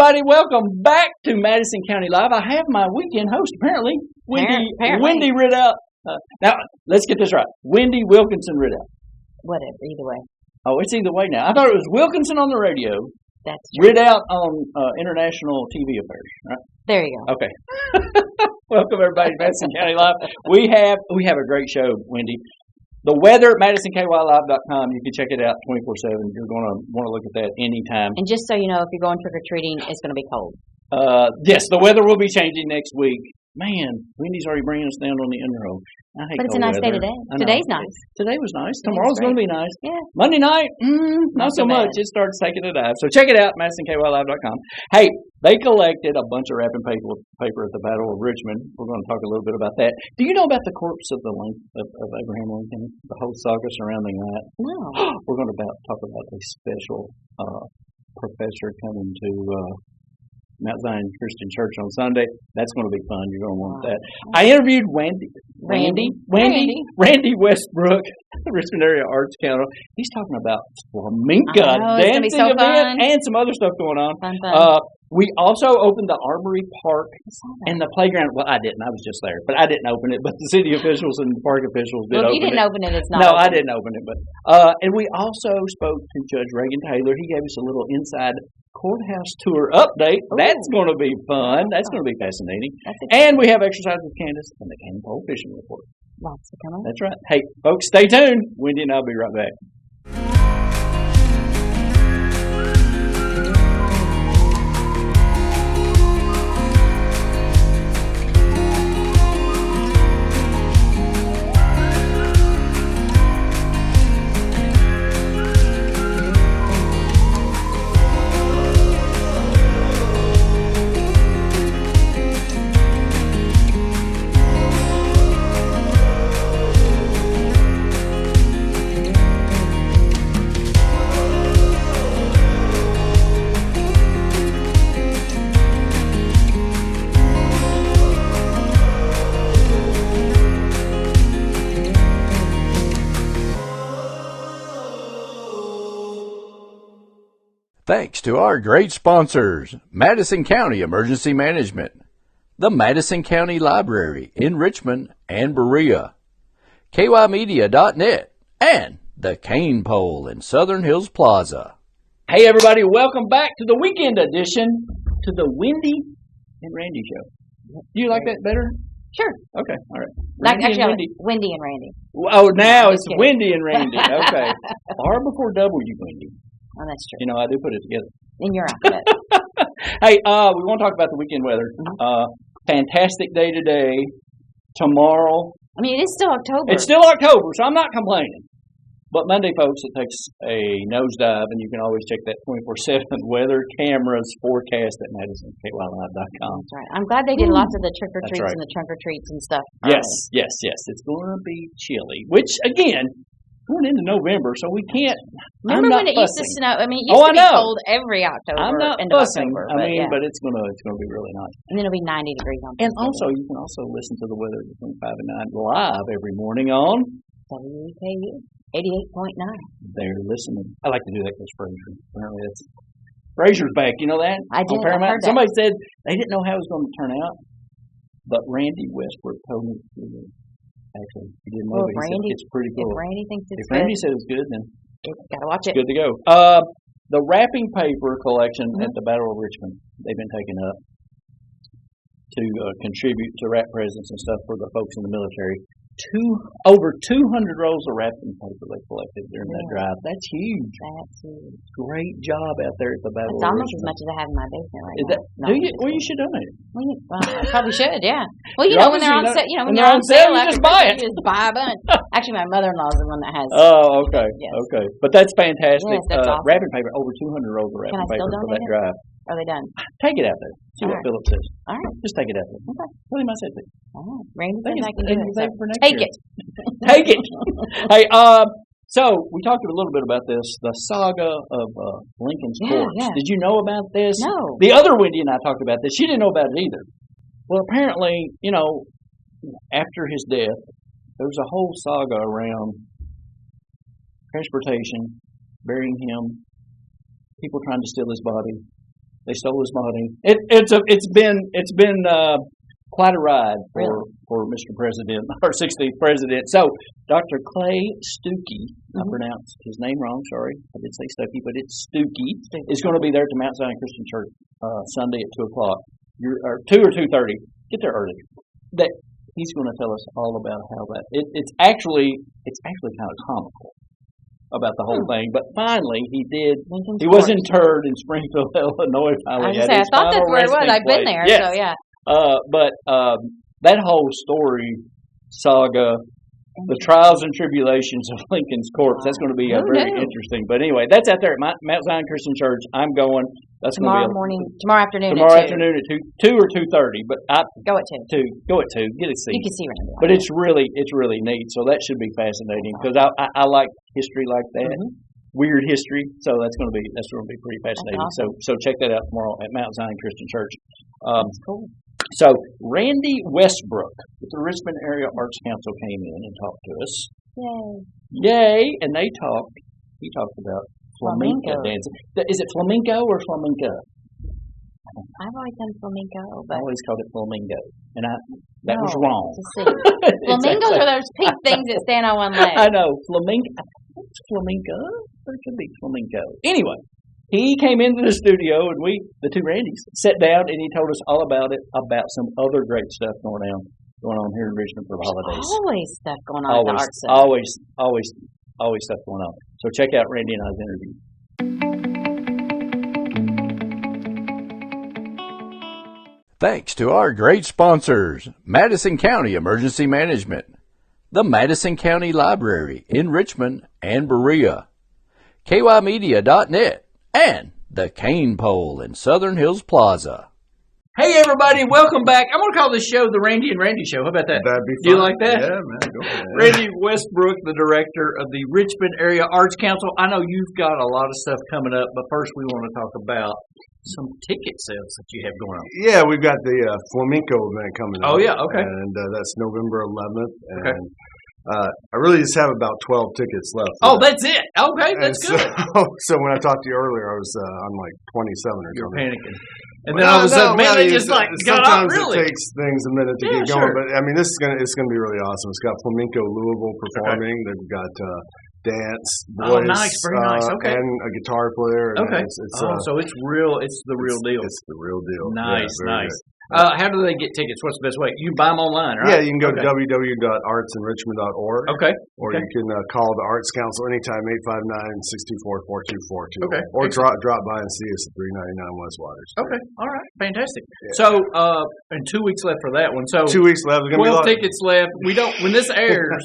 everybody. Welcome back to Madison County Live. I have my weekend host, apparently, Wendy Ridout. Now, let's get this right. Wendy Wilkinson Ridout. Whatever, either way. Oh, it's either way now. I thought it was Wilkinson on the radio. That's true. Ridout on international TV affairs, right? There you go. Okay. Welcome, everybody, to Madison County Live. We have a great show, Wendy. The weather at MadisonKYLive.com, you can check it out 24/7. You're going to want to look at that anytime. And just so you know, if you're going trick-or-treating, it's going to be cold. Yes, the weather will be changing next week. Man, Wendy's already bringing us down on the interrow. I hate but it's a nice weather. day today. Today's nice. Today was nice. Tomorrow's going to be nice. Yeah. Monday night, not so much. It starts taking a dive. So check it out, MadisonKYLive.com. Hey, they collected a bunch of wrapping paper at the Battle of Richmond. We're going to talk a little bit about that. Do you know about the corpse of Abraham Lincoln? The whole saga surrounding that? No. We're going to talk about a special professor coming to Mount Zion Christian Church on Sunday. That's going to be fun. You're going to want that. I interviewed Randy Westbrook, Richmond Area Arts Council. He's talking about flamenco dancing event and some other stuff going on. Fun. We also opened the Armory Park and the playground. Well, I didn't. I was just there. But I didn't open it. But the city officials and the park officials did open it. Well, if you didn't open it, it's not No, open. I didn't open it. But and we also spoke to Judge Reagan Taylor. He gave us a little inside Courthouse tour update. Ooh. That's going to be fun. That's going to be fascinating. And we have exercise with Candace and the Cain pole fishing report. Lots to come on. That's right. Hey, folks, stay tuned. Wendy and I'll be right back. Thanks to our great sponsors, Madison County Emergency Management, the Madison County Library in Richmond and Berea, KYmedia.net, and the Cain Pole in Southern Hills Plaza. Hey, everybody, welcome back to the weekend edition to the Wendy and Randy Show. Do you like that better? Sure. Okay, all right. Wendy and Randy. Oh, now it's Wendy and Randy. Okay. R before W, Wendy. Oh, that's true. You know, I do put it together. In your alphabet. Hey, we want to talk about the weekend weather. Fantastic day today. Tomorrow. I mean, it is still October. It's still October, so I'm not complaining. But Monday, folks, it takes a nosedive, and you can always check that 24/7 weather cameras forecast at MadisonKYLive.com. That's right. I'm glad they did lots of the trick-or-treats right. and the trunk-or-treats and stuff. Yes. It's going to be chilly, which, again, going into November, so we can't. Remember when it used to snow? I mean, it used to be cold every October. I'm not fussing. But it's going to be really nice. And then it'll be 90 degrees on. And also, you can also listen to the weather between 5 and 9 live every morning on WKU 88.9. They're listening. I like to do that because Fraser. Apparently, Fraser's back. You know that? I did. I heard that. Somebody said they didn't know how it was going to turn out, but Randy Westbrook told me. Actually, he didn't know, but he said it's pretty cool. If Randy thinks it's good. If Randy said it's good, then gotta watch it. Good to go. The wrapping paper collection at the Battle of Richmond, they've been taken up to contribute to wrap presents and stuff for the folks in the military. Over 200 rolls of wrapping paper they collected during that drive. That's huge. That's huge. Great job out there at the Battle It's of almost Richmond. as much as I have in my basement right now. Do you? Well, you should donate it. Well, I probably should, yeah. Well, you know, when they're on sale, when they're on sale, sale, you just buy it. You just buy a bunch. Actually, my mother-in-law is the one that has. Oh, okay. Yes. Okay. But that's fantastic. Yes, that's awesome. Wrapping paper, over 200 rolls of wrapping paper for that drive. Are they done? Take it out there. See what Philip says. All right. Just take it out there. Okay. Tell him I said that. All right. Randy says I can do it. Take it. Take it. Hey, so we talked a little bit about this, the saga of Lincoln's corpse. Yeah. Did you know about this? No. The other Wendy and I talked about this. She didn't know about it either. Well, apparently, after his death, there was a whole saga around transportation, burying him, people trying to steal his body. They stole his money. It's been quite a ride for Mr. President, our 16th president. So Dr. Clay Stuckey, I pronounced his name wrong. Sorry, I did say Stuckey, but it's Stuckey. Is going to be there at the Mount Zion Christian Church Sunday at 2:00. Or 2 or 2:30. Get there early. He's going to tell us all about how that. It's actually kind of comical about the whole thing, but finally he did. He was interred in Springfield, Illinois. Finally, I thought that's where it was. I've been there, so yeah. But that whole story, saga, the trials and tribulations of Lincoln's corpse, that's going to be very interesting. But anyway, that's out there at Mount Zion Christian Church. I'm going. That's tomorrow afternoon. Tomorrow afternoon at 2 or 2:30. But go at 2. Go at 2. Get a seat. You can see Randy. But it's really neat. So that should be fascinating because I like history like that, weird history. So that's going to be pretty fascinating. Awesome. So check that out tomorrow at Mount Zion Christian Church. That's cool. So Randy Westbrook with the Richmond Area Arts Council came in and talked to us. Yay! And he talked about flamenco dancing. Is it flamenco or flamenco? I've always done flamenco, but I always called it flamingo, and that was wrong. Flamingos are those pink things that stand on one leg. I know flamenco. It's flamenco, but it could be flamenco. Anyway, he came into the studio, and the two Randys, sat down, and he told us all about some other great stuff going on here in Richmond for the holidays. Always stuff going on at the Arts Center. Always stuff going on. So check out Randy and I's interview. Thanks to our great sponsors, Madison County Emergency Management, the Madison County Library in Richmond and Berea, kymedia.net, and the Cain Pole in Southern Hills Plaza. Hey everybody, welcome back. I'm going to call this show the Randy and Randy Show. How about that? That'd be fun. Do you like that? Yeah, man. Go ahead. Randy Westbrook, the director of the Richmond Area Arts Council. I know you've got a lot of stuff coming up, but first we want to talk about some ticket sales that you have going on. Yeah, we've got the flamenco event coming up. Oh, yeah, okay. And that's November 11th. And I really just have about 12 tickets left. Oh, that's it. Okay, that's good. So when I talked to you earlier, I was on like 27 or something. You're panicking. And then all of a sudden, man, they just got up, really. Sometimes it takes things a minute to get going. But, I mean, it's gonna be really awesome. It's got Flamenco Louisville performing. Okay. They've got dance, voice, nice, very nice. Okay. And a guitar player. And okay. So it's real. It's the real deal. It's the real deal. Nice, nice. How do they get tickets? What's the best way? You buy them online, right? Yeah, you can go to www.artsinrichmond.org. Okay. Or you can call the Arts Council anytime, 859-624-4242. Okay. Or drop by and see us at 399 West Waters. Okay. All right. Fantastic. Yeah. So, and 2 weeks left for that one. So 2 weeks left. 12 tickets left. When this airs,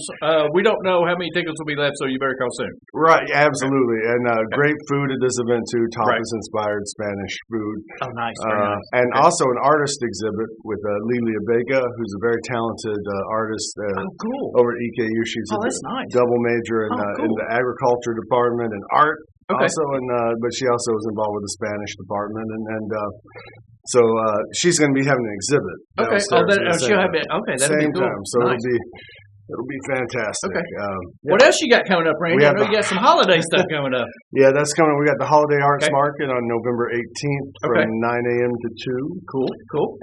we don't know how many tickets will be left, so you better call soon. Right. Absolutely. And great food at this event too. Tapas-inspired Spanish food. Oh, nice. Very nice. And also an artist exhibit with Lilia Vega, who's a very talented artist cool. over at EKU. She's a nice. double major in the agriculture department and art also, but she also is involved with the Spanish department, and so she's going to be having an exhibit. Okay, she'll have it. Okay, that'll be cool. Time. So nice. It'll be fantastic. Okay. What else you got coming up, Randy? I know you got some holiday stuff coming up. Yeah, that's coming. We got the Holiday Arts Market on November 18th from 9 a.m. to 2. Cool.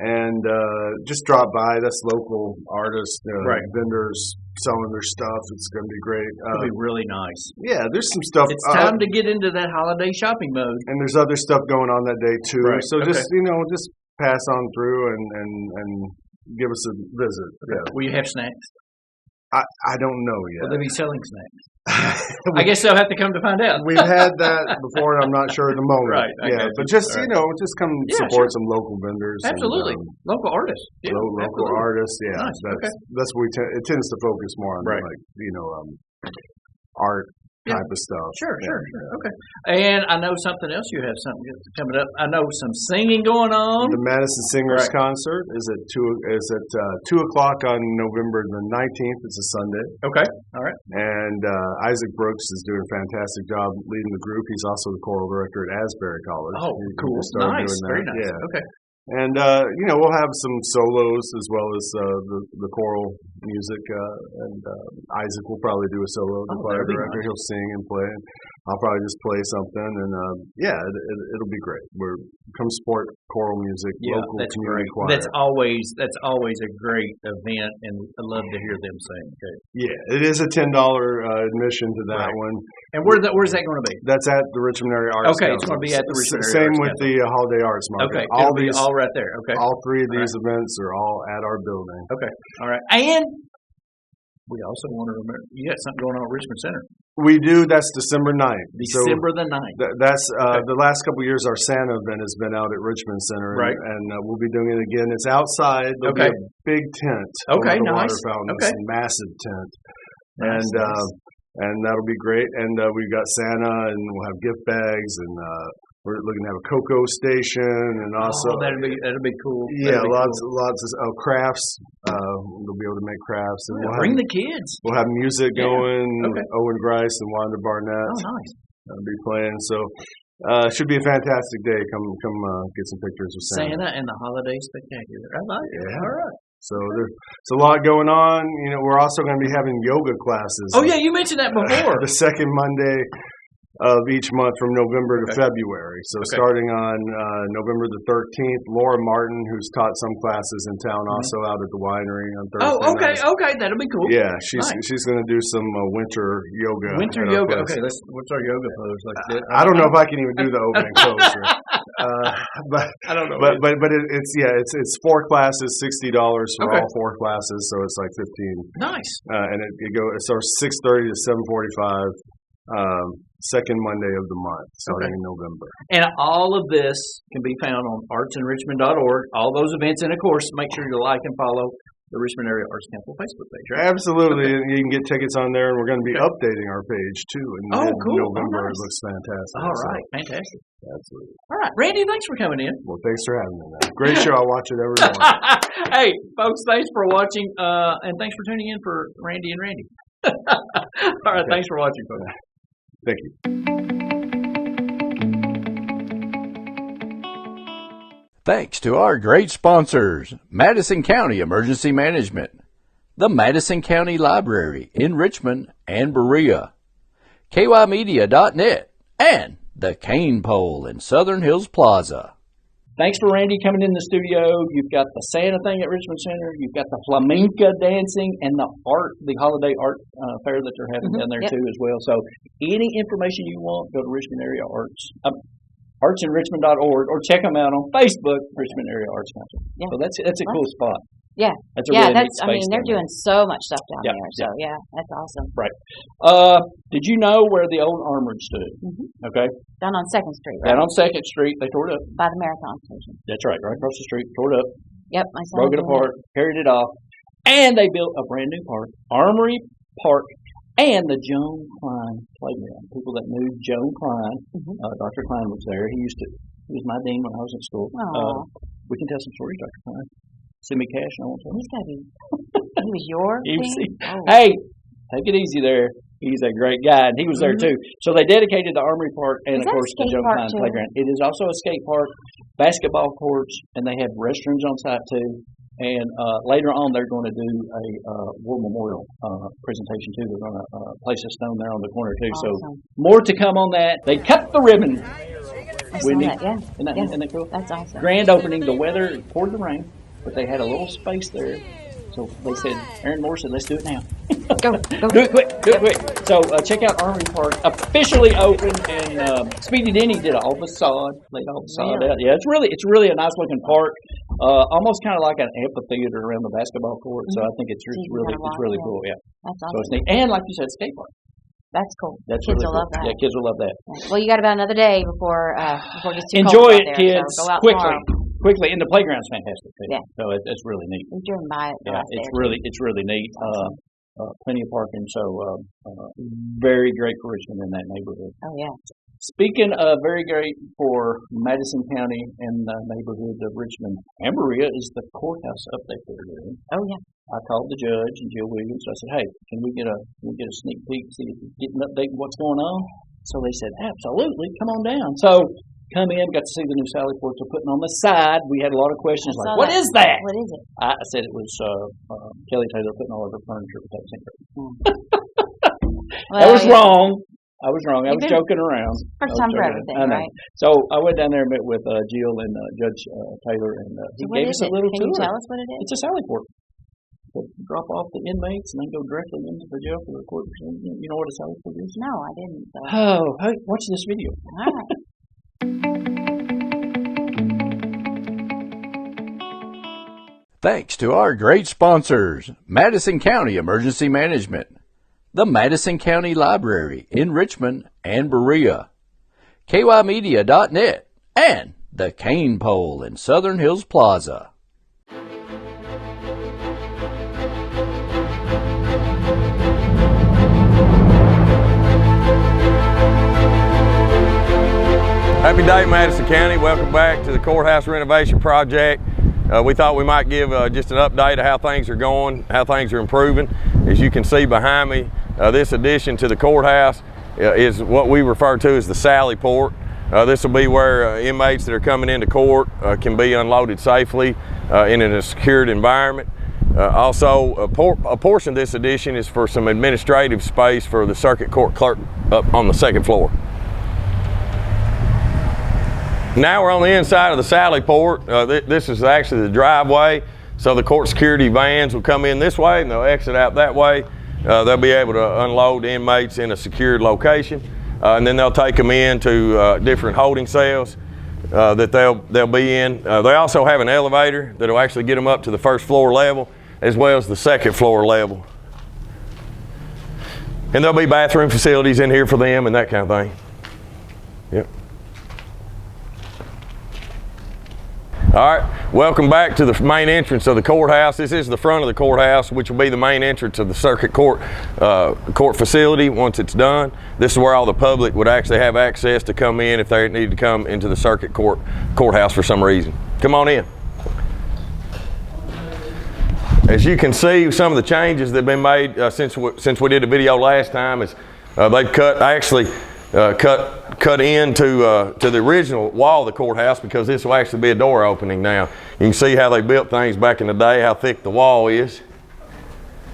And just drop by. That's local artists, vendors selling their stuff. It's going to be great. It'll be really nice. Yeah, there's some stuff. It's time to get into that holiday shopping mode. And there's other stuff going on that day too. Right. So just pass on through and give us a visit. Yeah. Will you have snacks? I don't know yet. Will they be selling snacks? I guess they'll have to come to find out. We've had that before, and I'm not sure at the moment. Right. But just just come support some local vendors. Absolutely, and, local artists. Yeah, local artists. Yeah, nice. That's what it tends to focus more on, art. Type of stuff. Sure. Okay. And I know something else. You have something coming up. I know some singing going on. The Madison Singers Concert is at 2 o'clock on November the 19th. It's a Sunday. Okay. All right. And Isaac Brooks is doing a fantastic job leading the group. He's also the choral director at Asbury College. Oh, cool. Nice. Very nice. Yeah. Okay. And we'll have some solos as well as the choral music, and Isaac will probably do a solo. The choir director, nice. He'll sing and play. And I'll probably just play something, and it'll be great. We're come support choral music, local community choir. That's always a great event, and I love to hear them sing too. Yeah, it is a $10 admission to that one. And where's that going to be? That's at the Richmond Area Arts Council. It's going to be at the Richmond Area Same Arts with Council. the Holiday Arts Market. Okay, all right there. Okay, all three of these events are all at our building. Okay, all right, and we also want to remember you got something going on at Richmond Center. We do. That's December 9th. December the 9th. That's the last couple of years. Our Santa event has been out at Richmond Center, right? And we'll be doing it again. It's outside. There'll be a big tent. Okay, over the nice. Water fountain. Okay, a massive tent, nice. And that'll be great. And we've got Santa, and we'll have gift bags, and we're looking to have a cocoa station, and also that'll be cool. Yeah, lots of crafts. We'll be able to make crafts, and bring the kids. We'll have music going. Okay. Owen Grice and Wanda Barnett. Oh, nice. That'll be playing. So should be a fantastic day. Come get some pictures of Santa and the Holiday Spectacular. I like it. Yeah. All right. So there's a lot going on. We're also going to be having yoga classes. Oh yeah, you mentioned that before. The second Monday of each month from November to February. So starting on November the 13th, Laura Martin, who's taught some classes in town, also out at the winery on Thursday. Oh, okay, night. Okay, that'll be cool. Yeah, she's going to do some winter yoga. Winter yoga. Okay, what's our yoga pose like? I don't know if I can even do the opening pose here. But I don't know. But it's 4 classes, $60 for all 4 classes, so it's like $15. Nice. And it goes 6:30 to 7:45. Second Monday of the month, starting in November. And all of this can be found on artsinrichmond.org. All those events, and of course, make sure you like and follow the Richmond Area Arts Council Facebook page. Right? Absolutely, and you can get tickets on there, and we're going to be updating our page too in November. Nice. It looks fantastic. All right, fantastic. Absolutely. All right, Randy, thanks for coming in. Well, thanks for having me, man. Great show. I watch it every morning. Hey, folks, thanks for watching, and thanks for tuning in for Randy and Randy. All right, thanks for watching, folks. Thank you. Thanks to our great sponsors, Madison County Emergency Management, the Madison County Library in Richmond and Berea, KYmedia.net, and the Cain Pole in Southern Hills Plaza. Thanks for Randy coming in the studio. You've got the Santa thing at Richmond Center. You've got the flamenco dancing and the holiday art fair that they're having down there too as well. So any information you want, go to Richmond Area Arts, artsinrichmond.org, or check them out on Facebook, Richmond Area Arts Council. Yeah. So that's a cool spot. Yeah. That's a really neat space. They're doing so much stuff down there. So that's awesome. Right. Did you know where the old Armory stood? Mm-hmm. Okay. Down on 2nd Street, right? Down on 2nd Street. They tore it up. By the Marathon Station. That's right. Right across the street. Tore it up. Yep. I saw broke it apart. Carried it off. And they built a brand new park. Armory Park. And the Joan Klein Playground. People that knew Joan Klein, Dr. Klein was there. He was my dean when I was in school. We can tell some stories, Dr. Klein. Send me cash and I won't tell. He's got to be. He was your dean? Hey, take it easy there. He's a great guy, and he was there too. So they dedicated the Armory Park and, of course, the Joan Klein Playground. It is also a skate park, basketball courts, and they have restrooms on site too. And later on, they're going to do a war memorial presentation too. They're going to place a stone there on the corner too. Awesome. So more to come on that. They cut the ribbon. Isn't that cool? That's awesome. Grand opening. The weather poured the rain, but they had a little space there. So they said, Aaron Moore said, let's do it now. Go. Do it quick. So check out Armory Park. Officially open, and Speedy Denny did all facade, laid all facade out. Yeah, it's really a nice looking park. Almost kind of like an amphitheater around the basketball court. So I think it's really cool. Yeah. That's awesome. So it's neat. And like you said, skate park. That's cool. Kids really will love that. Yeah, kids will love that. Well, you got about another day before it gets too Enjoy cold it, out there, kids. so go out Quickly. tomorrow. Quickly, and the playground's fantastic too. Yeah. So it's really neat. We've driven by it. Yeah, it's really neat. Plenty of parking, so very great for Richmond in that neighborhood. Oh yeah. Speaking of very great for Madison County and the neighborhood of Richmond, and Berea is the courthouse update they're doing. Oh yeah. I called the judge and Jill Williams. I said, "Hey, can we get a sneak peek, see if we get an update of what's going on?" So they said, "Absolutely, come on down." So come in, got to see the new Sally ports they're putting on the side. We had a lot of questions like, what is that? What is it? I said it was Kelly Taylor putting all of her furniture with that singer. That was wrong. I was wrong. I was joking around. First time for everything, right? So I went down there and met with Jill and Judge Taylor, and he gave us a little tour. Can you tell us what it is? It's a Sally port. Drop off the inmates and then go directly into the jail for the court proceeding. You know what a Sally port is? No, I didn't. So. Oh, hey, watch this video. All right. Thanks to our great sponsors, Madison County Emergency Management, the Madison County Library in Richmond and Berea, KYmedia.net, and the Cain Pole in Southern Hills Plaza. Happy day, Madison County. Welcome back to the Courthouse Renovation Project. We thought we might give just an update of how things are going, how things are improving. As you can see behind me, this addition to the courthouse is what we refer to as the Sally port. This will be where inmates that are coming into court can be unloaded safely in a secured environment. Also, a portion of this addition is for some administrative space for the circuit court clerk up on the second floor. Now we're on the inside of the Sally port. This is actually the driveway, so the court security vans will come in this way and they'll exit out that way. They'll be able to unload inmates in a secured location, and then they'll take them into different holding cells that they'll be in. They also have an elevator that will actually get them up to the first floor level as well as the second floor level. And there'll be bathroom facilities in here for them and that kind of thing. Yep. All right, welcome back to the main entrance of the courthouse. This is the front of the courthouse, which will be the main entrance of the circuit court facility once it's done. This is where all the public would actually have access to come in if they need to come into the circuit courthouse for some reason. Come on in. As you can see, some of the changes that have been made since we did a video last time is they've cut into to the original wall of the courthouse, because this will actually be a door opening now. You can see how they built things back in the day, how thick the wall is.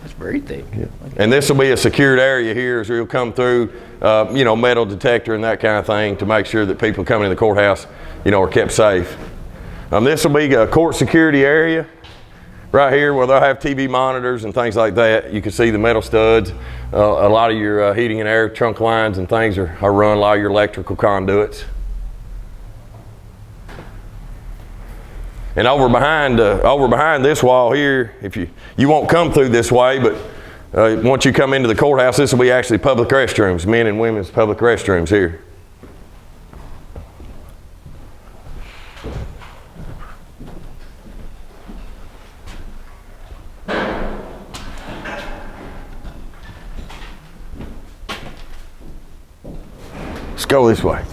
It's very thick. Yeah. And this will be a secured area here, so you'll come through, metal detector and that kind of thing to make sure that people coming in the courthouse, are kept safe. This will be a court security area right here where they'll have TV monitors and things like that. You can see the metal studs. A lot of your heating and air trunk lines and things are run, a lot of your electrical conduits. And over behind this wall here, if you won't come through this way, but once you come into the courthouse, this will be actually public restrooms, men and women's public restrooms here. Let's go this way.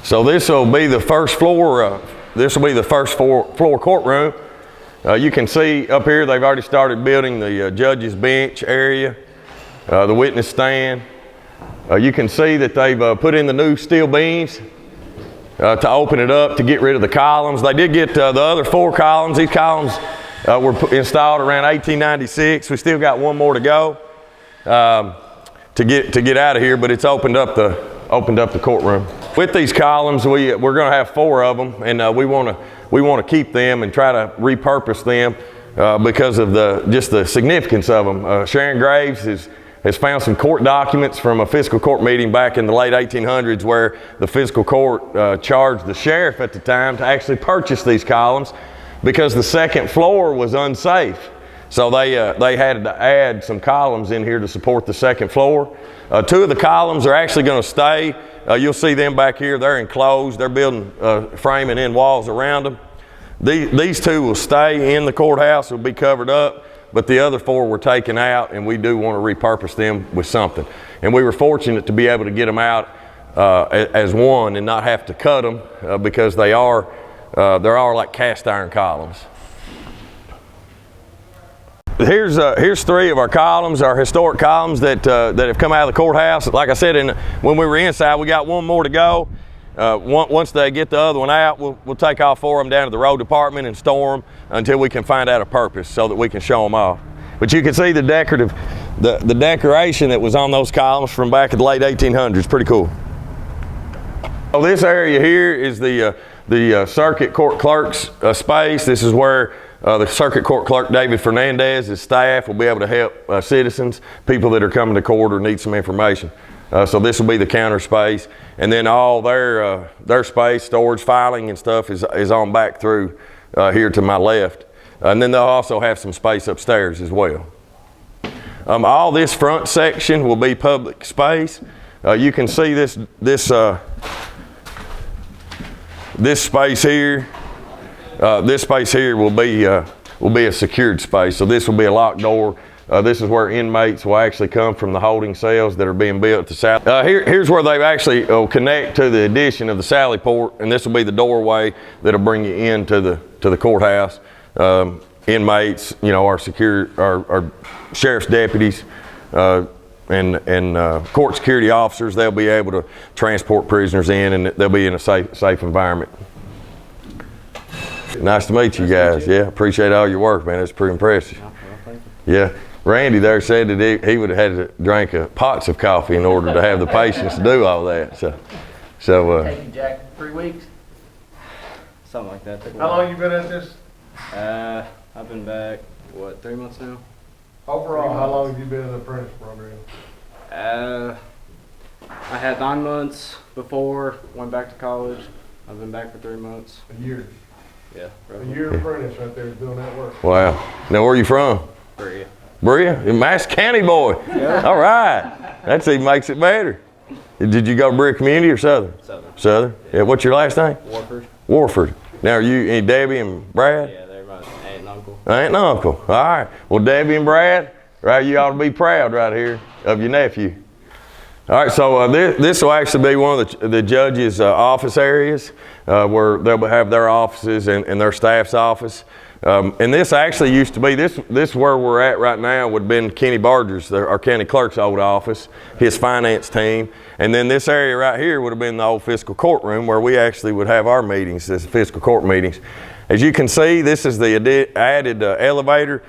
So this will be the first floor. This will be the first floor courtroom. You can see up here they've already started building the judge's bench area, the witness stand. You can see that they've put in the new steel beams to open it up to get rid of the columns. They did get the other 4 columns. These columns were installed around 1896. We still got one more to go to get out of here, but it's opened up the courtroom. With these columns, we're going to have 4 of them, and we want to keep them and try to repurpose them because of just the significance of them. Sharon Graves has found some court documents from a fiscal court meeting back in the late 1800s where the fiscal court charged the sheriff at the time to actually purchase these columns because the second floor was unsafe. So they had to add some columns in here to support the second floor. 2 of the columns are actually going to stay. You'll see them back here. They're enclosed. They're building framing in walls around them. These 2 will stay in the courthouse. Will be covered up. But the other 4 were taken out, and we do want to repurpose them with something. And we were fortunate to be able to get them out as one and not have to cut them because they're all like cast iron columns. Here's 3 of our columns, our historic columns that have come out of the courthouse. Like I said, when we were inside, we got 1 more to go. Once they get the other one out, we'll take all 4 of them down to the road department and store them until we can find out a purpose so that we can show them off. But you can see the decoration that was on those columns from back in the late 1800s. Pretty cool. So this area here is the circuit court clerk's space. This is where the circuit court clerk, David Fernandez, his staff will be able to help citizens, people that are coming to court or need some information. So this will be the counter space, and then all their space, storage, filing, and stuff is on back through here to my left. And then they'll also have some space upstairs as well. All this front section will be public space. You can see this space here. This space here will be a secured space. So this will be a locked door. This is where inmates will actually come from the holding cells that are being built to Sally. Here's where they actually connect to the addition of the Sally Port, and this will be the doorway that'll bring you into the courthouse. Inmates, our sheriff's deputies, and court security officers, they'll be able to transport prisoners in, and they'll be in a safe environment. Nice to meet you guys. Yeah, appreciate all your work, man. It's pretty impressive. Yeah, Randy there said that he would have had to drink pots of coffee in order to have the patience to do all that. So. Taking Jack 3 weeks, something like that. How long you been at this? I've been back 3 months now. Overall, how long have you been in the apprentice program? I had 9 months before, went back to college. I've been back for 3 months. A year. Yeah. A year apprentice right there doing that work. Wow. Now, where are you from? Berea. Berea? A Madison County boy. Yeah. All right. That even makes it better. Did you go to Berea Community or Southern? Southern. Southern? Yeah. What's your last name? Warford. Warford. Now, are you Debbie and Brad? Yeah, they're my aunt and uncle. Aunt and uncle. All right. Well, Debbie and Brad, right, you ought to be proud right here of your nephew. All right, so this will actually be one of the judges' office areas where they'll have their offices and their staff's office. And this actually used to be, this where we're at right now would have been Kenny Barger's, our county clerk's old office, his finance team. And then this area right here would have been the old fiscal courtroom where we actually would have our meetings, this fiscal court meetings. As you can see, this is the added elevator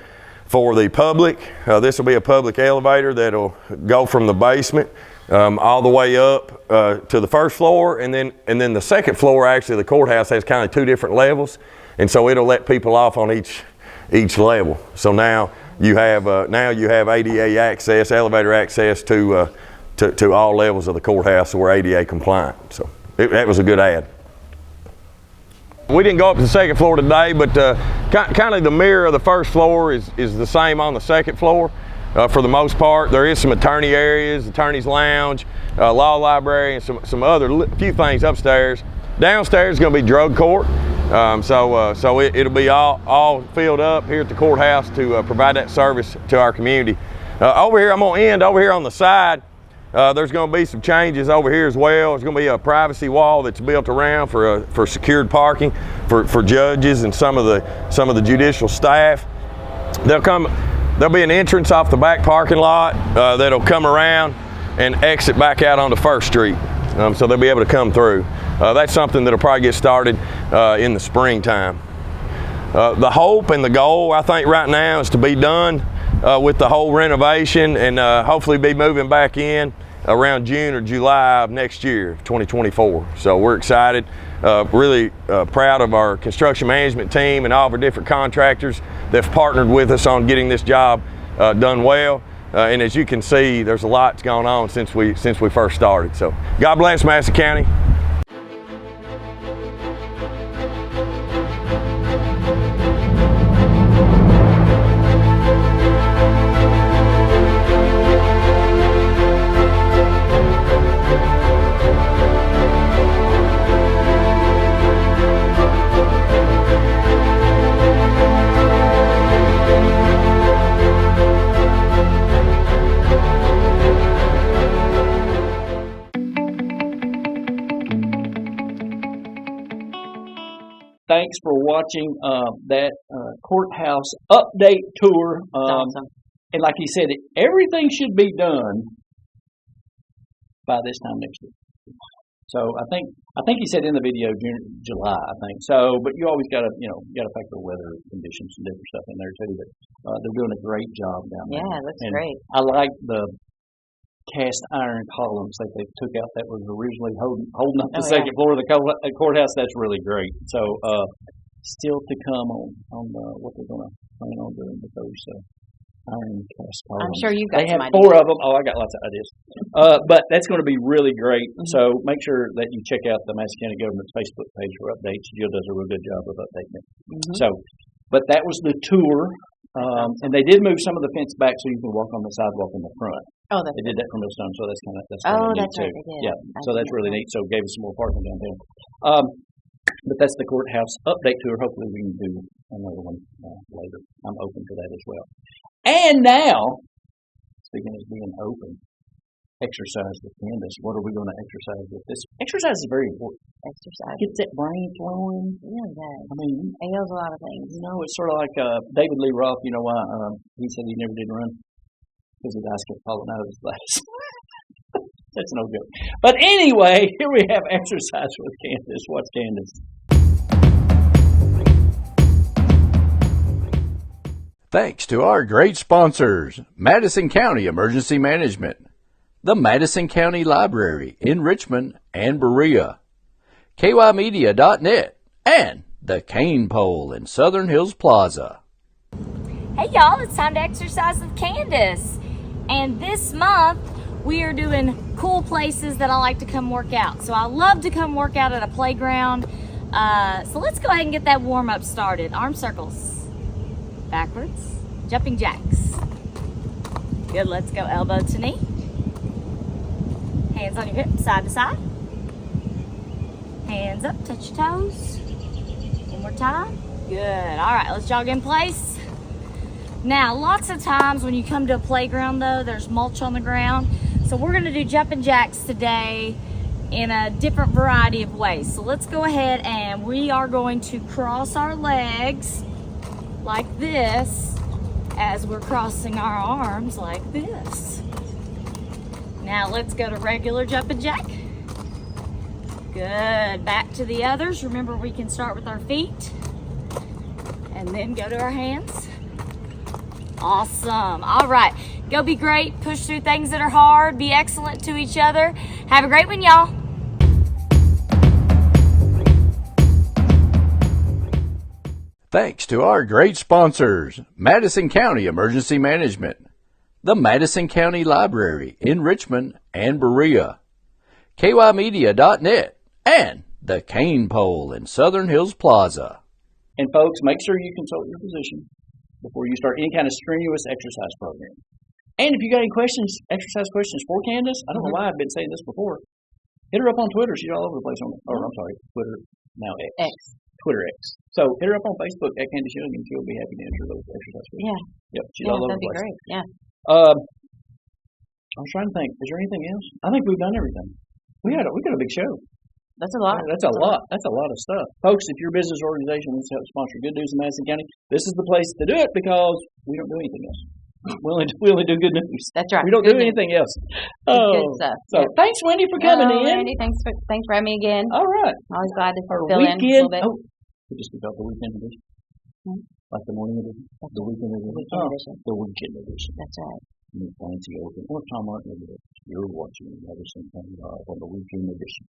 for the public. This will be a public elevator that'll go from the basement all the way up to the first floor, and then the second floor, actually the courthouse has kind of 2 different levels, and so it'll let people off on each level. So now you have ADA access, elevator access to all levels of the courthouse, so we're ADA compliant. So that was a good add. We didn't go up to the second floor today, but kind of the mirror of the first floor is the same on the second floor. For the most part, there is some attorney areas, attorney's lounge, law library, and some other few things upstairs. Downstairs is going to be drug court, so it'll be all filled up here at the courthouse to provide that service to our community. Over here, I'm going to end over here on the side. There's going to be some changes over here as well. There's going to be a privacy wall that's built around for secured parking for judges and some of the judicial staff. There'll be an entrance off the back parking lot that'll come around and exit back out onto First Street. So they'll be able to come through. That's something that'll probably get started in the springtime. The hope and the goal, I think, right now is to be done with the whole renovation and hopefully be moving back in around June or July of next year, 2024. So we're excited, really proud of our construction management team and all of our different contractors that have partnered with us on getting this job done well. And as you can see, there's a lot that's gone on since we first started. So God bless Madison County. thanks for watching that Courthouse update tour. Awesome. And like he said, everything should be done by this time next year. So I think he said in the video July, I think. So, but you always gotta factor weather conditions and different stuff in there too. But they're doing a great job down there. Yeah, it looks and great. I like the cast iron columns that they took out that was originally holding up the second floor of the courthouse. That's really great. So still to come on what they're going to plan on doing with those iron cast columns. I'm sure you've got They some have ideas. 4 of them. Oh, I got lots of ideas. But that's going to be really great. So make sure that you check out the Madison County Government's Facebook page for updates. Jill does a real good job of updating it. So, but that was the tour. And they did move some of the fence back so you can walk on the sidewalk in the front. Oh, They did that from Millstone, so that's kind of neat that's too. right, they did. Yeah, so that's really neat. So gave us some more parking downtown. But that's the courthouse update tour. Hopefully we can do another one later. I'm open to that as well. And now, speaking of being open, exercise with Candace. What are we going to exercise with? This exercise is very important. Exercise. Gets that brain flowing. Yeah, it does. I mean, It ails a lot of things. it's sort of like David Lee Roth. You know why? He said he never did run because his eyes kept falling out of his glasses. That's no good. But anyway, here we have exercise with Candace. What's Candace? Thanks to our great sponsors, Madison County Emergency Management, the Madison County Library in Richmond and Berea, KYmedia.net, and the Cain Pole in Southern Hills Plaza. Hey y'all, it's time to exercise with Candace. And this month, we are doing cool places that I like to come work out. So I love to come work out at a playground. So let's go ahead and get that warm up started. Arm circles, backwards, jumping jacks. Good, let's go elbow to knee. Hands on your hips, side to side. Hands up, touch your toes. One more time. Good, all right, let's jog in place. Now, lots of times when you come to a playground though, there's mulch on the ground. So we're gonna do jumping jacks today in a different variety of ways. So let's go ahead and we are going to cross our legs like this as we're crossing our arms like this. Now let's go to regular jumping jack. Good, back to the others. Remember, we can start with our feet and then go to our hands. Awesome. All right. Go be great. Push through things that are hard. Be excellent to each other. Have a great one, y'all. Thanks to our great sponsors, Madison County Emergency Management, the Madison County Library in Richmond and Berea, KYmedia.net, and the Cain Pole in Southern Hills Plaza. And folks, make sure you consult your physician before you start any kind of strenuous exercise program. And if you got any questions, exercise questions for Candace, I don't know why I've been saying this before. Hit her up on Twitter. She's all over the place on Twitter, now X. Twitter X. So hit her up on Facebook at Candace Young and she'll be happy to answer those exercise questions. Yeah. Yep, she's all over that'd the be place. great. Yeah. I was trying to think, is there anything else? I think we've done everything. We got a big show. That's a lot. That's a lot. That's a lot of stuff. Folks, if you're a business organization wants to help sponsor Good News in Madison County, this is the place to do it because we don't do anything else. We only do good news. That's right. We don't do anything else. Good stuff. So thanks, Wendy, for coming in. Wendy, thanks for having me again. All right. Always glad to Our fill in a weekend. little bit. Oh, we just forgot the weekend edition. Like the morning edition. The weekend edition. Edition. The weekend edition. That's right. Fancy open. Or Tom Martin edition. You're watching Madison County Live on the weekend edition.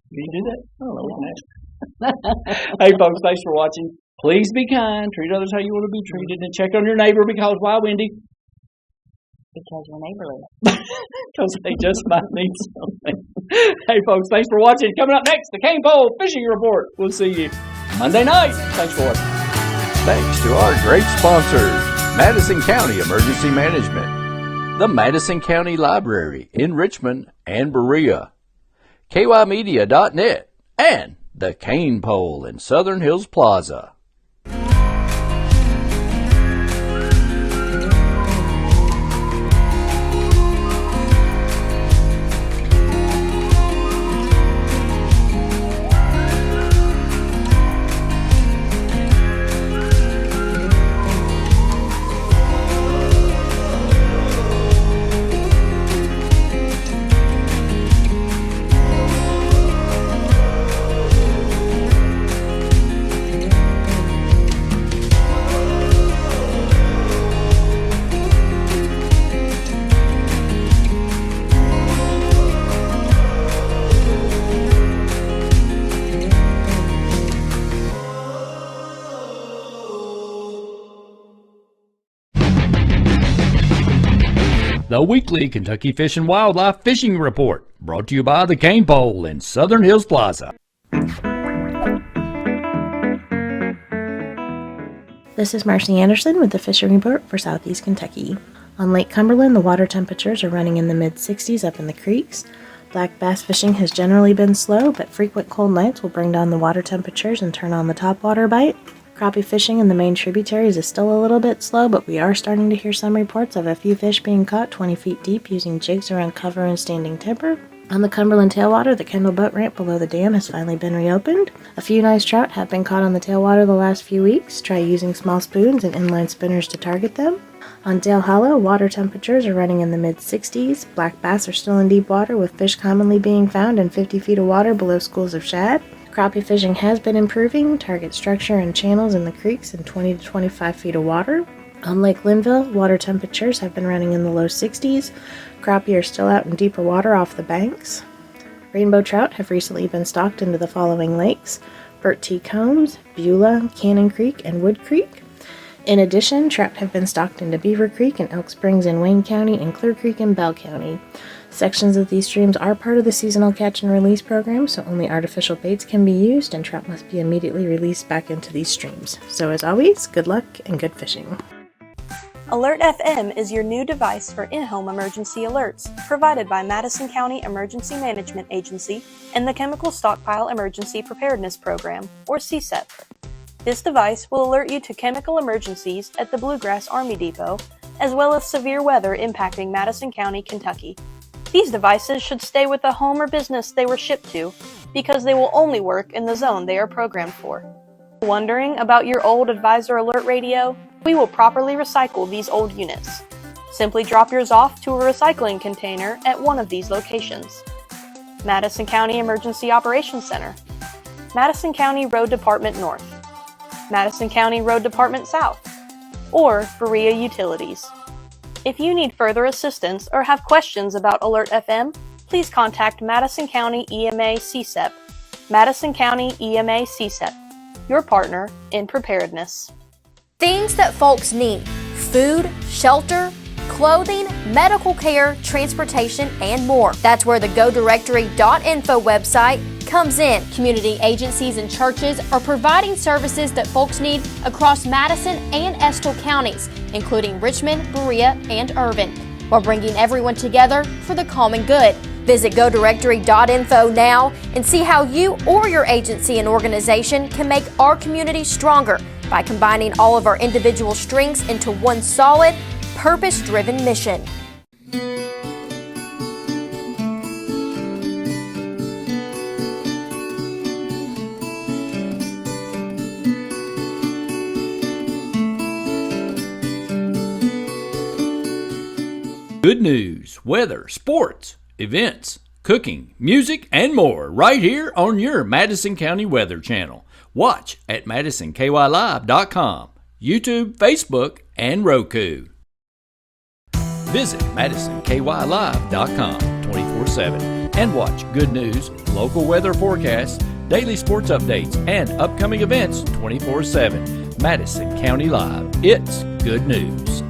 Can you do that? I don't know. We can ask. Hey, folks, thanks for watching. Please be kind. Treat others how you want to be treated. And check on your neighbor because why, Wendy? Because you're neighborly. Because they just might need something. Hey, folks, thanks for watching. Coming up next, the Cain Pole Fishing Report. We'll see you Monday night. Thanks for watching. Thanks to our great sponsors, Madison County Emergency Management, the Madison County Library in Richmond and Berea, KYmedia.net, and the Cain Pole in Southern Hills Plaza. the weekly Kentucky Fish and Wildlife Fishing Report, brought to you by the Cain Pole in Southern Hills Plaza. This is Marcy Anderson with the Fishing Report for Southeast Kentucky. On Lake Cumberland, the water temperatures are running in the mid-60s up in the creeks. Black bass fishing has generally been slow, but frequent cold nights will bring down the water temperatures and turn on the topwater bite. Crappie fishing in the main tributaries is still a little bit slow, but we are starting to hear some reports of a few fish being caught 20 feet deep using jigs around cover and standing timber. On the Cumberland tailwater, the Kendall boat ramp below the dam has finally been reopened. A few nice trout have been caught on the tailwater the last few weeks. Try using small spoons and inline spinners to target them. On Dale Hollow, water temperatures are running in the mid-60s. Black bass are still in deep water, with fish commonly being found in 50 feet of water below schools of shad. Crappie fishing has been improving. Target structure and channels in the creeks in 20 to 25 feet of water. On Lake Linville, water temperatures have been running in the low 60s. Crappie are still out in deeper water off the banks. Rainbow trout have recently been stocked into the following lakes: Burt T. Combs, Beulah, Cannon Creek, and Wood Creek. In addition, trout have been stocked into Beaver Creek and Elk Springs in Wayne County and Clear Creek in Bell County. Sections of these streams are part of the seasonal catch and release program, so only artificial baits can be used and trout must be immediately released back into these streams. So as always, good luck and good fishing. Alert FM is your new device for in-home emergency alerts, provided by Madison County Emergency Management Agency and the Chemical Stockpile Emergency Preparedness Program, or CSEP. This device will alert you to chemical emergencies at the Bluegrass Army Depot, as well as severe weather impacting Madison County, Kentucky. These devices should stay with the home or business they were shipped to, because they will only work in the zone they are programmed for. Wondering about your old Advisor Alert radio? We will properly recycle these old units. Simply drop yours off to a recycling container at one of these locations: Madison County Emergency Operations Center, Madison County Road Department North, Madison County Road Department South, or Berea Utilities. If you need further assistance or have questions about Alert FM, please contact Madison County EMA CSEP. Madison County EMA CSEP, your partner in preparedness. Things that folks need: food, shelter, clothing, medical care, transportation, and more. That's where the GoDirectory.info website comes in. Community agencies and churches are providing services that folks need across Madison and Estill counties, including Richmond, Berea, and Irvin, while bringing everyone together for the common good. Visit GoDirectory.info now and see how you or your agency and organization can make our community stronger by combining all of our individual strengths into one solid, purpose-driven mission. Good news, weather, sports, events, cooking, music, and more right here on your Madison County Weather Channel. Watch at MadisonKYLive.com, YouTube, Facebook, and Roku. Visit MadisonKYLive.com 24/7 and watch good news, local weather forecasts, daily sports updates, and upcoming events 24/7. Madison County Live. It's good news.